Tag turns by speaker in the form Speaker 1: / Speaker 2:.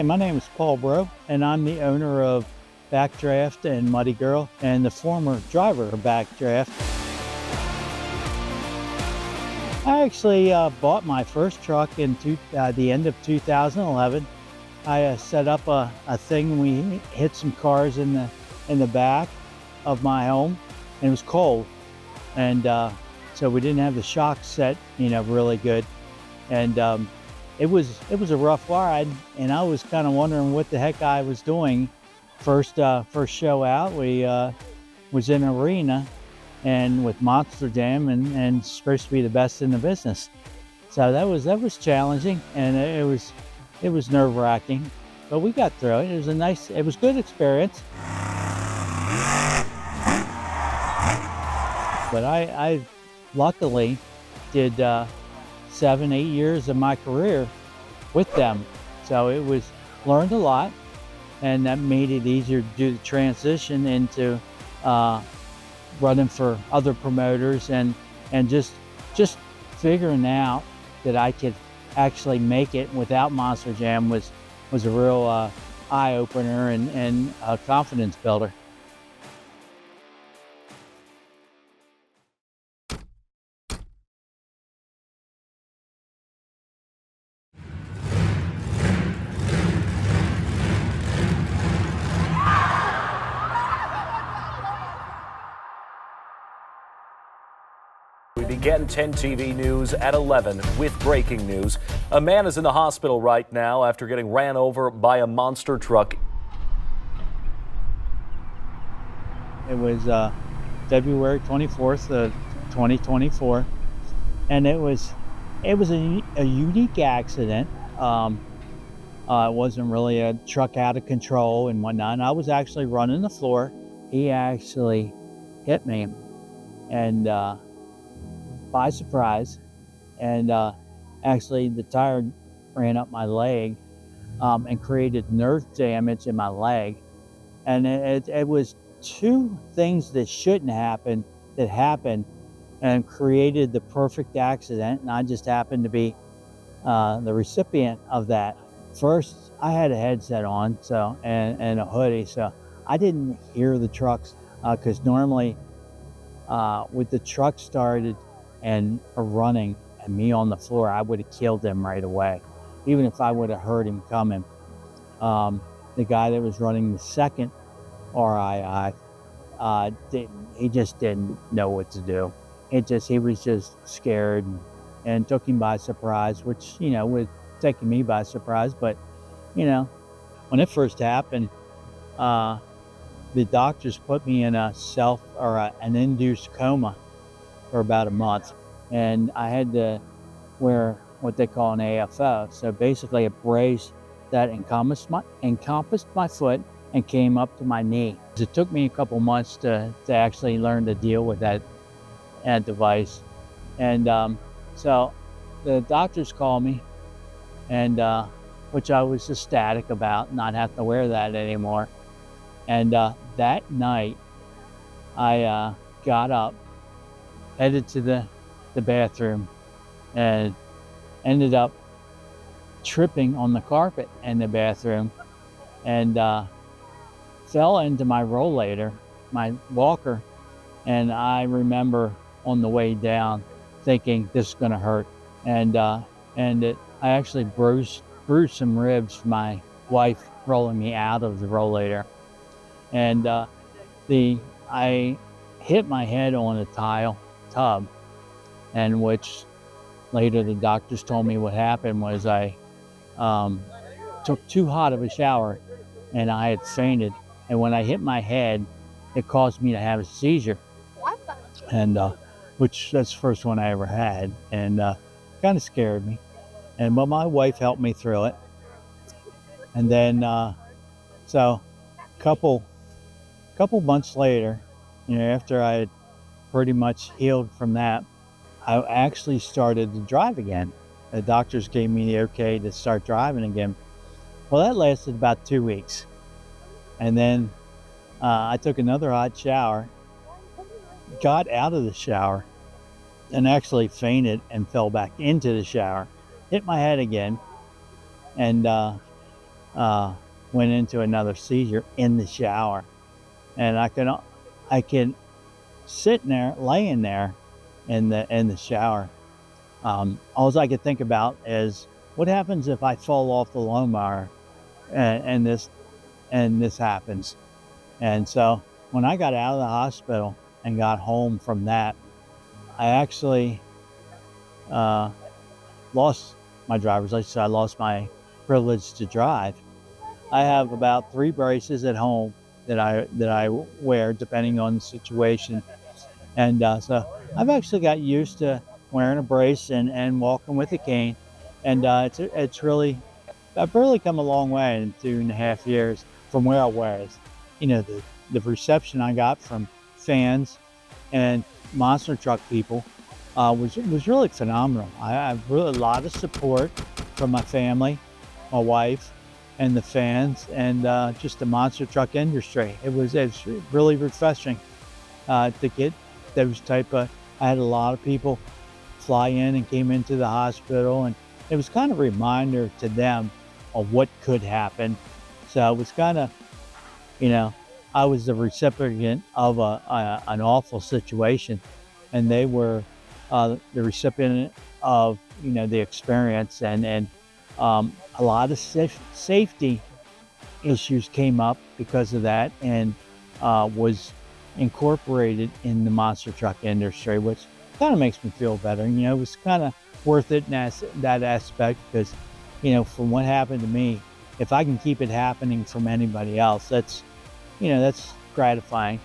Speaker 1: My name is Paul Breaud, and I'm the owner of Backdraft and Muddy Girl, and the former driver of Backdraft. I actually bought my first truck in the end of 2011. I set up a thing. We hit some cars in the back of my home, and it was cold, and so we didn't have the shock set, really good, and it was a rough ride, and I was kind of wondering what the heck I was doing. First show out, we was in an arena, and with Monster Jam, and supposed to be the best in the business. So that was challenging, and it was nerve-wracking, but we got through it. It was good experience. But I luckily did 7-8 years of my career with them, so learned a lot, and that made it easier to do the transition into running for other promoters, and just figuring out that I could actually make it without Monster Jam was a real eye-opener and a confidence builder.
Speaker 2: We begin 10 TV News at 11 with breaking news. A man is in the hospital right now after getting ran over by a monster truck.
Speaker 1: It was February 24th of 2024, and it was a unique accident. It wasn't really a truck out of control and whatnot. I was actually running the floor. He actually hit me, and by surprise, and actually the tire ran up my leg and created nerve damage in my leg. And it was two things that shouldn't happen that happened and created the perfect accident, and I just happened to be the recipient of that. First, I had a headset on, and a hoodie, so I didn't hear the trucks, because normally with the truck started and running and me on the floor, I would have killed him right away, even if I would have heard him coming. The guy that was running the second RII, he just didn't know what to do. He was just scared, and took him by surprise, which, was taking me by surprise. But, when it first happened, the doctors put me in an induced coma for about a month, and I had to wear what they call an AFO. So basically a brace that encompassed my foot and came up to my knee. It took me a couple months to actually learn to deal with that device, and so the doctors called me, and which I was ecstatic about, not having to wear that anymore. And that night I got up, headed to the bathroom, and ended up tripping on the carpet in the bathroom, and fell into my rollator, my walker. And I remember on the way down thinking, this is going to hurt, and I actually bruised some ribs from my wife rolling me out of the rollator, and I hit my head on a tile tub, and which later the doctors told me what happened was I took too hot of a shower, and I had fainted, and when I hit my head, it caused me to have a seizure, and which that's the first one I ever had, and kind of scared me. But my wife helped me through it, and then so couple months later, after I had pretty much healed from that, I actually started to drive again. The doctors gave me the okay to start driving again. Well, that lasted about 2 weeks, and then I took another hot shower, got out of the shower, and actually fainted and fell back into the shower, hit my head again, and uh, went into another seizure in the shower, and I can sitting there, laying there in the shower. All I could think about is what happens if I fall off the lawnmower and this happens. And so when I got out of the hospital and got home from that, I actually uh, lost my driver's license. I lost my privilege to drive. I have about 3 braces at home that I wear depending on the situation, and so I've actually got used to wearing a brace and walking with a cane, and it's really I've really come a long way in 2.5 years from where I was. You know, the reception I got from fans and monster truck people was really phenomenal. I have really a lot of support from my family, my wife, and the fans, and just the monster truck industry. It's really refreshing to get those type of. I had a lot of people fly in and came into the hospital, and it was kind of a reminder to them of what could happen. So it was kind of, you know, I was the recipient of an awful situation, and they were the recipient of the experience, and a lot of safety issues came up because of that, and was incorporated in the monster truck industry, which kind of makes me feel better. It was kind of worth it in that aspect because, from what happened to me, if I can keep it happening from anybody else, that's gratifying.